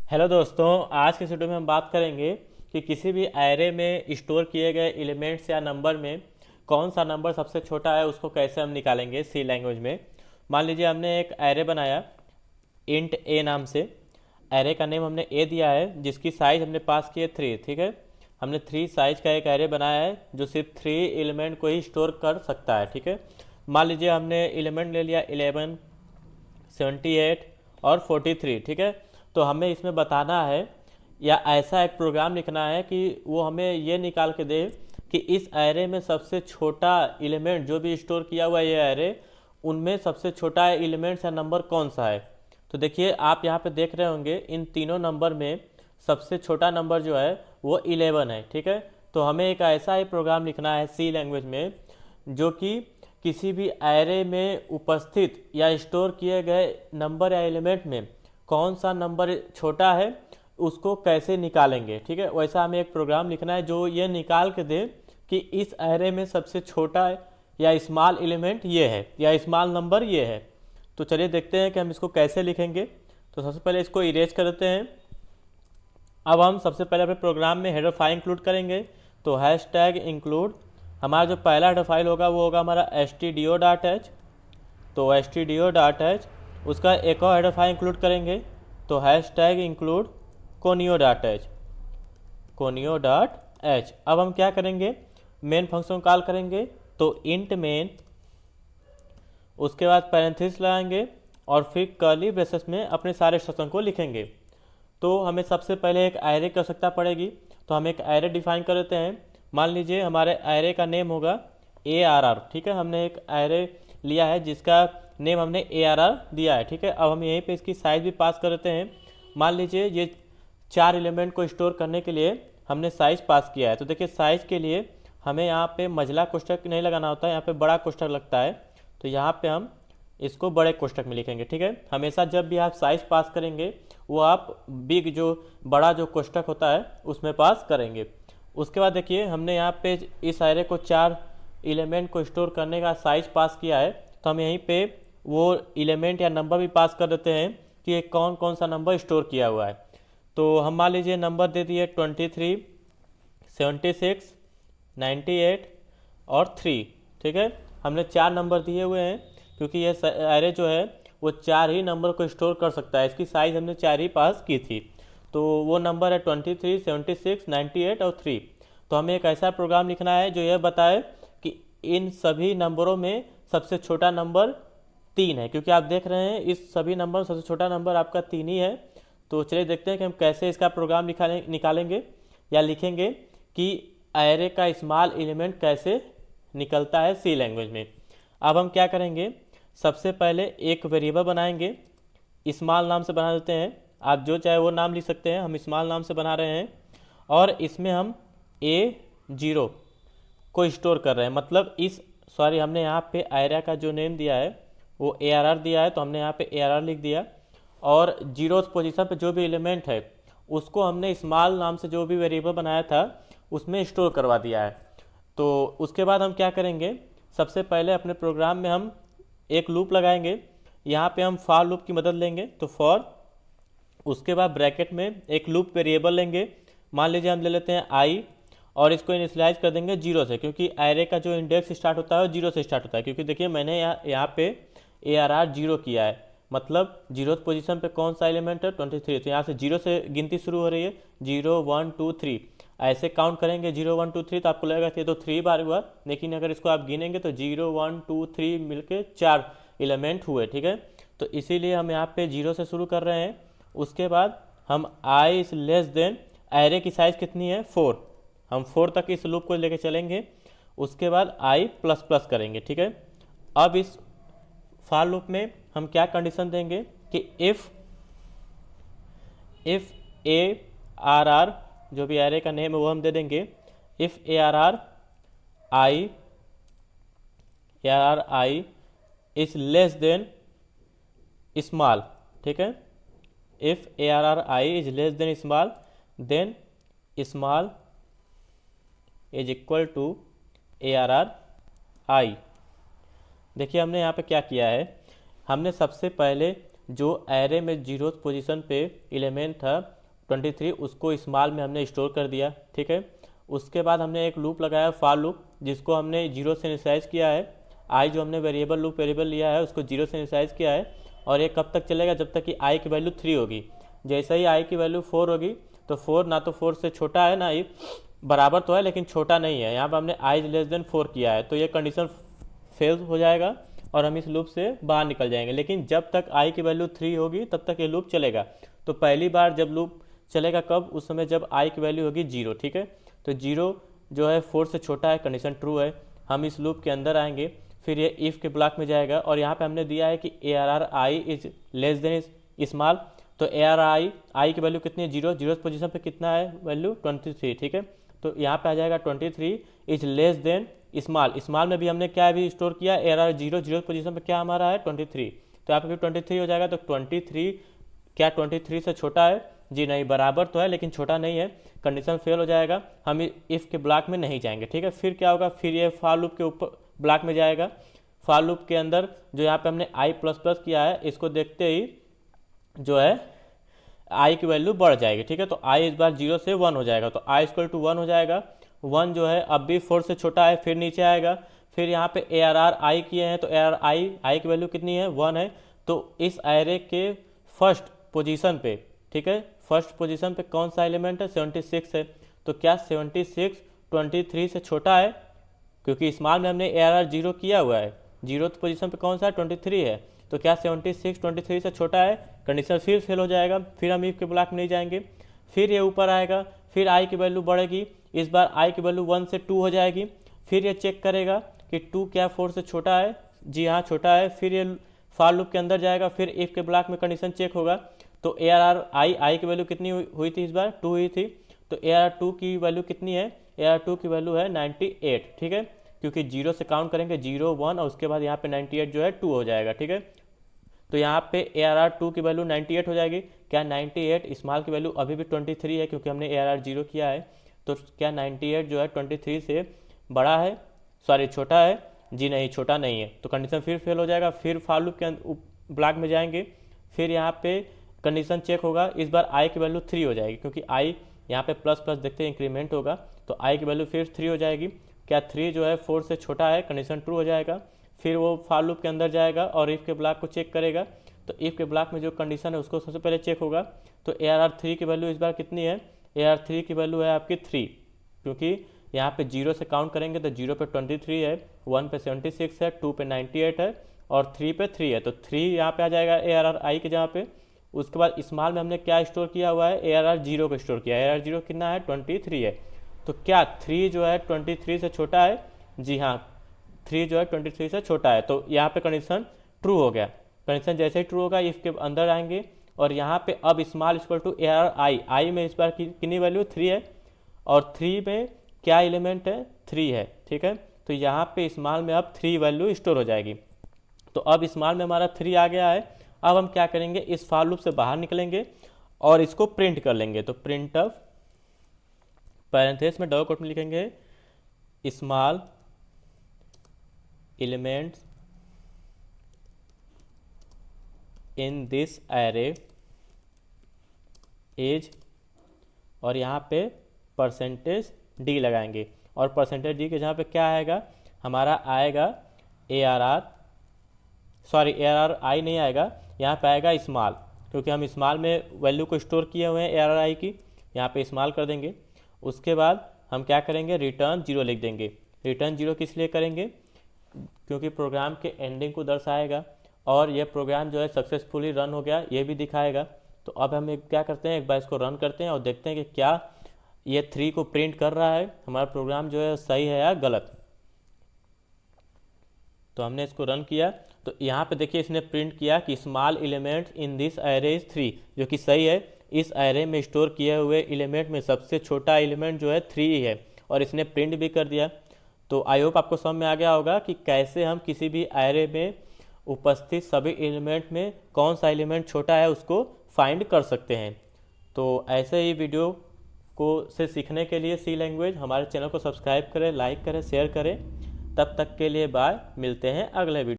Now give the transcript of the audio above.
Hello दोस्तों, आज के वीडियो में हम बात करेंगे कि किसी भी एरे में स्टोर किए गए एलिमेंट्स या नंबर में कौन सा नंबर सबसे छोटा है उसको कैसे हम निकालेंगे सी लैंग्वेज में। मान लीजिए हमने एक एरे बनाया इंट ए नाम से। एरे का नेम हमने ए दिया है जिसकी साइज हमने पास की है 3। ठीक है, हमने 3 साइज का एक एरे बनाया है जो सिर्फ 3 एलिमेंट को ही स्टोर कर सकता है। ठीक है, मान लीजिए हमने एलिमेंट ले लिया 11, 78 और 43। ठीक है, तो हमें इसमें बताना है या ऐसा एक प्रोग्राम लिखना है कि वो हमें ये निकाल के दे कि इस एरे में सबसे छोटा एलिमेंट जो भी स्टोर किया हुआ है ये एरे, उनमें सबसे छोटा एलिमेंट या नंबर कौन सा है। तो देखिए आप यहाँ पे देख रहे होंगे इन तीनों नंबर में सबसे छोटा नंबर जो है वो 11 है। ठीक है, तो हमें एक ऐसा ही प्रोग्राम लिखना है सी लैंग्वेज में जो कि किसी भी एरे में उपस्थित या स्टोर किए गए नंबर या एलिमेंट में कौन सा नंबर छोटा है उसको कैसे निकालेंगे। ठीक है, वैसा हमें एक प्रोग्राम लिखना है जो ये निकाल के दे कि इस एरे में सबसे छोटा या स्मॉल एलिमेंट ये है या स्मॉल नंबर ये है। तो चलिए देखते हैं कि हम इसको कैसे लिखेंगे। तो सबसे पहले इसको इरेज कर देते हैं। अब हम सबसे पहले अपने प्रोग्राम में हेडर फाइल इंक्लूड करेंगे। तो हैशटैग इंक्लूड हमारा जो पहला हेडर फाइल होगा वो होगा हमारा stdio.h। तो stdio.h उसका एक और हेडर फाइल इंक्लूड करेंगे। तो हैशटैग इंक्लूड conio.h। conio.h अब हम क्या करेंगे, मेन फंक्शन कॉल करेंगे। तो इंट मेन, उसके बाद पैरेंथेसिस लगाएंगे और फिर कर्ली ब्रेसेस में अपने सारे इंस्ट्रक्शन को लिखेंगे। तो हमें सबसे पहले एक एरे की आवश्यकता पड़ेगी। तो हम एक एरे डिफाइन कर देते हैं। मान लीजिए हमारे एरे का नेम होगा ARR। ठीक है, हमने एक एरे लिया है जिसका नेम हमने ARR दिया है। ठीक है, अब हम यहीं पे इसकी साइज भी पास कर देते हैं। मान लीजिए ये 4 एलिमेंट को स्टोर करने के लिए हमने साइज पास किया है। तो देखिए साइज के लिए हमें यहाँ पे मझला कोष्ठक नहीं लगाना होता है, यहाँ पे बड़ा कोष्ठक लगता है। तो यहाँ पे हम इसको बड़े कोष्ठक में लिखेंगे। ठीक है, हमेशा जब भी आप साइज पास करेंगे वो आप बिग जो बड़ा जो कोष्ठक होता है उसमें पास करेंगे। उसके बाद देखिए हमने यहाँ पे इस एरे को 4 एलिमेंट को स्टोर करने का साइज पास किया है। तो हम यहीं पे वो एलिमेंट या नंबर भी पास कर देते हैं कि ये कौन कौन सा नंबर स्टोर किया हुआ है। तो हम मान लीजिए नंबर दे दिए 23, 76, 98 और 3। ठीक है, हमने 4 नंबर दिए हुए हैं क्योंकि ये एरे जो है वो 4 ही नंबर को स्टोर कर सकता है। इसकी साइज हमने 4 ही पास की थी। तो वो नंबर है 23, 76, 98 और 3। तो हमें एक ऐसा प्रोग्राम लिखना है जो यह बताए कि इन सभी नंबरों में सबसे छोटा नंबर 3 है, क्योंकि आप देख रहे हैं इस सभी नंबर सबसे छोटा नंबर आपका 3 ही है। तो चलिए देखते हैं कि हम कैसे इसका प्रोग्राम निकालेंगे या लिखेंगे कि एरे का स्मॉल एलिमेंट कैसे निकलता है सी लैंग्वेज में। अब हम क्या करेंगे, सबसे पहले एक वेरिएबल बनाएंगे। स्मॉल नाम से बना देते हैं, आप जो चाहे वो नाम लिख सकते हैं, हम स्मॉल नाम से बना रहे हैं। और इसमें हम A0 को स्टोर कर रहे हैं। मतलब हमने यहाँ पे एरे का जो नेम दिया है वो ARR दिया है, तो हमने यहाँ पे ARR लिख दिया। और 0th पोजीशन पे जो भी एलिमेंट है उसको हमने स्मॉल नाम से जो भी वेरिएबल बनाया था उसमें स्टोर करवा दिया है। तो उसके बाद हम क्या करेंगे, सबसे पहले अपने प्रोग्राम में हम एक लूप लगाएंगे। यहाँ पे हम फॉर लूप की मदद लेंगे। तो फॉर, उसके बाद ब्रैकेट में एक लूप वेरिएबल लेंगे। मान लीजिए हम ले लेते हैं आई और इसको इनिशियलाइज कर देंगे 0 से, क्योंकि एरे का जो इंडेक्स स्टार्ट होता है वो 0 से स्टार्ट होता है। क्योंकि देखिए मैंने यहाँ पे ARR 0 किया है, मतलब 0th पोजीशन पे कौन सा एलिमेंट है 23। तो यहाँ से 0 से गिनती शुरू हो रही है, 0 1 2 3 ऐसे काउंट करेंगे 0 1 2 3। तो आपको लगेगा कि ये तो 3 बार हुआ, लेकिन अगर इसको आप गिनेंगे तो 0 1 2 3 मिलके 4 एलिमेंट हुए। ठीक है, तो इसीलिए हम यहाँ पे 0 से शुरू कर रहे हैं। उसके बाद हम आई इज लेस देन, एरे की साइज कितनी है 4, हम 4 तक इस लूप को लेके चलेंगे। उसके बाद आई प्लस प्लस करेंगे। ठीक है, अब इस फॉर लूप में हम क्या कंडीशन देंगे कि इफ ARR जो भी एरे का नेम है वो हम दे देंगे। If ARR I is less than small. ठीक है, if ARR I is less than small then small is equal to ARR I. देखिए हमने यहाँ पे क्या किया है, हमने सबसे पहले जो एरे में 0th पोजीशन पे एलिमेंट था 23 उसको स्मॉल में हमने स्टोर कर दिया, ठीक है। उसके बाद हमने एक लूप लगाया फॉर लूप, जिसको हमने 0 से इनिशियलाइज किया है। आई जो हमने वेरिएबल लूप वेरिएबल लिया है उसको 0 से इनिशियलाइज किया है, और ये कब तक चलेगा, जब तक कि आई की वैल्यू 3 होगी। जैसे ही आई की वैल्यू 4 होगी तो 4 ना तो 4 से छोटा है, ना ही बराबर तो है लेकिन छोटा नहीं है। यहाँ पर हमने आई लेस देन 4 किया है, तो ये कंडीशन फेल हो जाएगा और हम इस लूप से बाहर निकल जाएंगे। लेकिन जब तक आई की वैल्यू 3 होगी तब तक ये लूप चलेगा। तो पहली बार जब लूप चलेगा कब, उस समय जब आई की वैल्यू होगी 0, ठीक है। तो 0 जो है 4 से छोटा है, कंडीशन ट्रू है। हम इस लूप के अंदर आएंगे, फिर ये इफ़ के ब्लॉक में जाएगा, और यहाँ पे हमने दिया है कि ARR is less than small. तो ARR आई की वैल्यू कितनी है, 0, 0 पोजीशन पे कितना है वैल्यू 23, ठीक है। तो यहाँ पे आ जाएगा 23 is less than small. Small में भी हमने क्या भी स्टोर किया, ARR 0, 0 पोजीशन पे क्या हमारा है 23, तो यहाँ पे भी 23 हो जाएगा। तो 23 क्या 23 से छोटा है, जी नहीं, बराबर तो है लेकिन छोटा नहीं है, कंडीशन फेल हो जाएगा। हम इफ़ के ब्लॉक में नहीं जाएंगे, ठीक है। फिर क्या होगा, फिर ये फॉर लूप के ऊपर ब्लॉक में जाएगा। फॉर लूप के अंदर जो यहाँ पे हमने i++ किया है, इसको देखते ही जो है आई की वैल्यू बढ़ जाएगी, ठीक है। तो आई इस बार 0 से 1 हो जाएगा, तो i = 1 हो जाएगा। 1 जो है अब भी 4 से छोटा है, फिर नीचे आएगा। फिर यहाँ पे ARR आई किए हैं, तो ARR आई की वैल्यू कितनी है, 1 है। तो इस एरे के फर्स्ट पोजीशन पे, ठीक है, फर्स्ट पोजीशन पे कौन सा एलिमेंट है, 76 है। तो क्या 76 23 से छोटा है, क्योंकि स्मॉल में हमने ARR 0 किया हुआ है, 0 पोजीशन पे कौन सा 23 है। तो क्या 76 23 से छोटा है, कंडीशन फिर फेल हो जाएगा। फिर हम इफ के ब्लॉक में नहीं जाएंगे, फिर ये ऊपर आएगा, फिर आई की वैल्यू बढ़ेगी। इस बार आई की वैल्यू 1 से 2 हो जाएगी। फिर ये चेक करेगा कि 2 क्या 4 से छोटा है, जी हाँ छोटा है। फिर ये फॉर लूप के अंदर जाएगा, फिर इफ के ब्लॉक में कंडीशन चेक होगा। तो ARR आई की वैल्यू कितनी हुई थी, इस बार 2 हुई थी। तो ARR 2 की वैल्यू कितनी है, ARR 2 की वैल्यू है 98, ठीक है, क्योंकि 0 से काउंट करेंगे 0 1 और उसके बाद यहाँ पे 98 जो है 2 हो जाएगा, ठीक है। तो यहाँ पे ARR 2 की वैल्यू 98 हो जाएगी। क्या 98 स्मॉल की वैल्यू अभी भी 23 है, क्योंकि हमने ARR 0 किया है। तो क्या 98 जो है 23 से बड़ा है, सॉरी छोटा है, जी नहीं छोटा नहीं है। तो कंडीशन फिर फेल हो जाएगा। फिर फॉर लूप के ब्लॉक में जाएंगे, फिर यहाँ पे कंडीशन चेक होगा। इस बार आई की वैल्यू 3 हो जाएगी, क्योंकि आई यहाँ पे प्लस प्लस देखते हैं इंक्रीमेंट होगा, तो आई की वैल्यू फिर 3 हो जाएगी। क्या 3 जो है 4 से छोटा है, कंडीशन ट्रू हो जाएगा। फिर वो फॉर लूप के अंदर जाएगा और इफ़ के ब्लॉक को चेक करेगा। तो इफ़ के ब्लॉक में जो कंडीशन है उसको सबसे पहले चेक होगा। तो ARR 3 की वैल्यू इस बार कितनी है, ARR 3 की वैल्यू है आपकी 3, क्योंकि यहाँ पे 0 से काउंट करेंगे तो 0 पे 23 है, 1 पे 76 है, 2 पे 98 है और 3 पे 3 है। तो 3 यहाँ पे आ जाएगा ARR आई के जहाँ पे। उसके बाद स्मॉल में हमने क्या स्टोर किया हुआ है, ARR 0 को स्टोर किया। ARR 0 कितना है 23 है। तो क्या 3 जो है 23 से छोटा है, जी हाँ 3 जो है 23 से छोटा है। तो यहाँ पे कंडीशन ट्रू हो गया। कंडीशन जैसे ही ट्रू होगा इफ के अंदर आएंगे, और यहाँ पे अब स्मॉल इक्वल टू ARR आई में इस बार कितनी वैल्यू 3 है, और 3 में क्या एलिमेंट है 3 है, ठीक है। तो यहाँ पे स्मॉल में अब 3 वैल्यू स्टोर हो जाएगी। तो अब स्मॉल में हमारा 3 आ गया है। अब हम क्या करेंगे, इस फॉर लूप से बाहर निकलेंगे और इसको प्रिंट कर लेंगे। तो प्रिंट ऑफ पैरेंथेसिस में डबल कोट में लिखेंगे small elements in this array as, और यहाँ पे %d लगाएंगे, और %d के जहाँ पे क्या आएगा, हमारा आएगा ARR आई नहीं आएगा, यहाँ पे आएगा स्मॉल, क्योंकि हम स्मॉल में वैल्यू को स्टोर किए हुए हैं ARR आई की। यहाँ पे स्मॉल कर देंगे। उसके बाद हम क्या करेंगे, रिटर्न 0 लिख देंगे। रिटर्न 0 किस लिए करेंगे, क्योंकि प्रोग्राम के एंडिंग को दर्शाएगा, और यह प्रोग्राम जो है सक्सेसफुली रन हो गया ये भी दिखाएगा। तो अब हम क्या करते हैं, एक बार इसको रन करते हैं और देखते हैं कि क्या ये 3 को प्रिंट कर रहा है, हमारा प्रोग्राम जो है सही है या गलत। तो हमने इसको रन किया, तो यहाँ पे देखिए इसने प्रिंट किया कि small element in this array is 3, जो कि सही है। इस एरे में स्टोर किए हुए एलिमेंट में सबसे छोटा एलिमेंट जो है 3 है, और इसने प्रिंट भी कर दिया। तो आई होप आपको समझ में आ गया होगा कि कैसे हम किसी भी एरे में उपस्थित सभी एलिमेंट में कौन सा एलिमेंट छोटा है उसको फाइंड कर सकते हैं। तो ऐसे ही वीडियो को से सीखने के लिए सी लैंग्वेज हमारे चैनल को सब्सक्राइब करें, लाइक करें, शेयर करें। तब तक के लिए बाय, मिलते हैं अगले वीडियो।